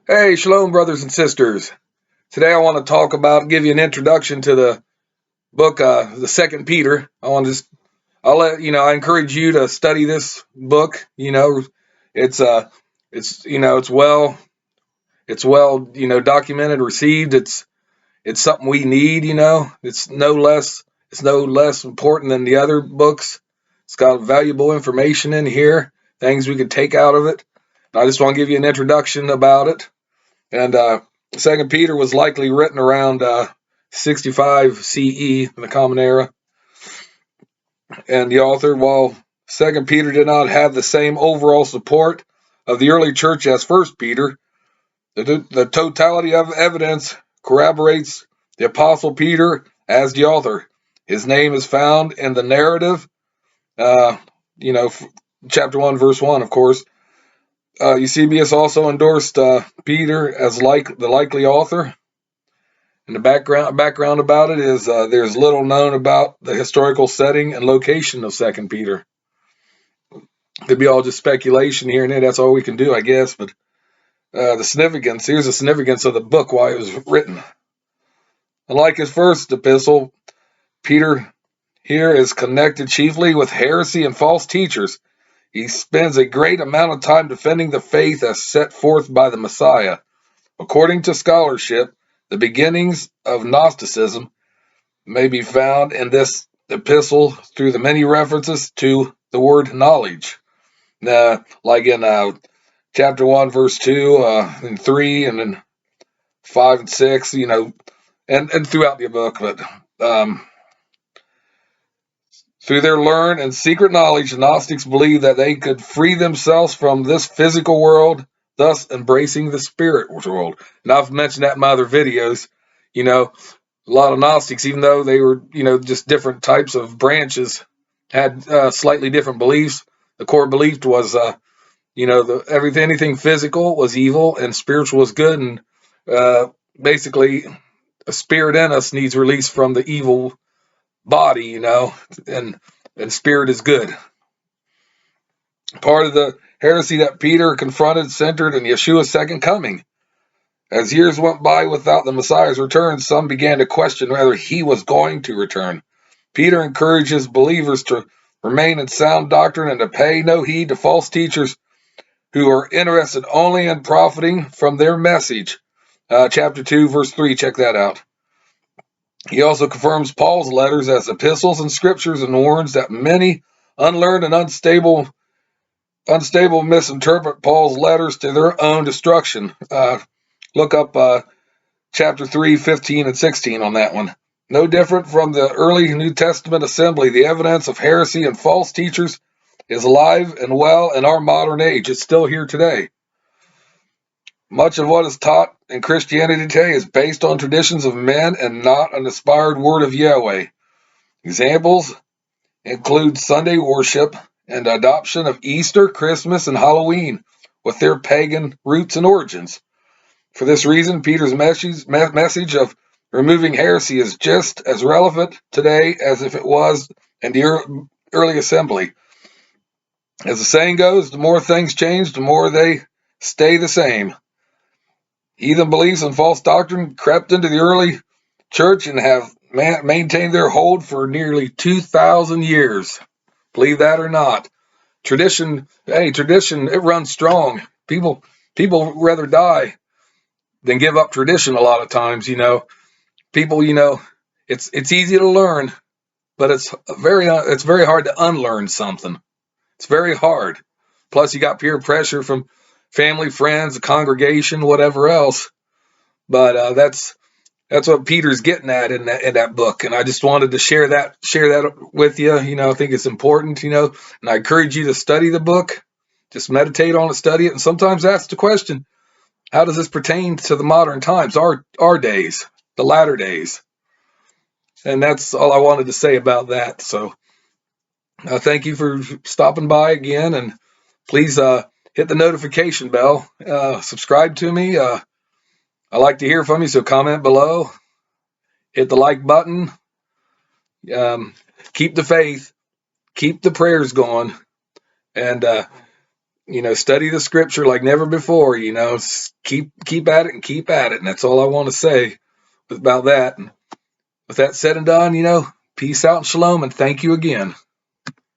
Hey, shalom, brothers and sisters. Today I want to give you an introduction to the book, the Second Peter. I encourage you to study this book. It's, it's well, documented, received. It's something we need. It's no less important than the other books. It's got valuable information in here, things we could take out of it. I just want to give you an introduction about it. And Second Peter was likely written around 65 CE in the Common Era. And the author, while Second Peter did not have the same overall support of the early church as First Peter, the totality of evidence corroborates the Apostle Peter as the author. His name is found in the narrative, uh, you know, chapter 1, verse 1, of course. Eusebius also endorsed Peter as the likely author. And the background about it is there's little known about the historical setting and location of Second Peter. Could be all just speculation here and there. That's all we can do, I guess. But here's the significance of the book, why it was written. Unlike his first epistle, Peter here is connected chiefly with heresy and false teachers. He spends a great amount of time defending the faith as set forth by the Messiah. According to scholarship, the beginnings of Gnosticism may be found in this epistle through the many references to the word knowledge. Like in chapter 1, verse 2, and 3, and then 5 and 6, and throughout the book. But through their learned and secret knowledge, the Gnostics believed that they could free themselves from this physical world, thus embracing the spirit world. And I've mentioned that in my other videos. A lot of Gnostics, even though they were, just different types of branches, had slightly different beliefs. The core belief was, anything physical was evil and spiritual was good. And basically, a spirit in us needs release from the evil body, and spirit is good. Part of the heresy that Peter confronted centered in Yeshua's second coming. As years went by without the Messiah's return, some began to question whether he was going to return. Peter encourages believers to remain in sound doctrine and to pay no heed to false teachers who are interested only in profiting from their message. Chapter 2, verse 3, check that out. He also confirms Paul's letters as epistles and scriptures and warns that many unlearned and unstable misinterpret Paul's letters to their own destruction. Look up chapter 3, 15, and 16 on that one. No different from the early New Testament assembly, the evidence of heresy and false teachers is alive and well in our modern age. It's still here today. Much of what is taught in Christianity today is based on traditions of men and not an inspired word of Yahweh. Examples include Sunday worship and the adoption of Easter, Christmas, and Halloween with their pagan roots and origins. For this reason, Peter's message of removing heresy is just as relevant today as if it was in the early assembly. As the saying goes, the more things change, the more they stay the same. Heathen beliefs and false doctrine crept into the early church and have maintained their hold for nearly 2,000 years. Believe that or not. Tradition, it runs strong. People rather die than give up tradition a lot of times. People, it's easy to learn, but it's very hard to unlearn something. It's very hard. Plus, you got peer pressure from family, friends, the congregation, whatever else. But that's what Peter's getting at in that book, and I just wanted to share that with you. I think it's important. And I encourage you to study the book, just meditate on it, study it, and sometimes ask the question: how does this pertain to the modern times, our days, the latter days? And that's all I wanted to say about that. So, thank you for stopping by again, and please hit the notification bell, subscribe to me. I like to hear from you, so comment below, hit the like button, keep the faith, keep the prayers going, and study the scripture like never before. Keep at it and keep at it. And that's all I want to say about that. And with that said and done, peace out and shalom, and thank you again.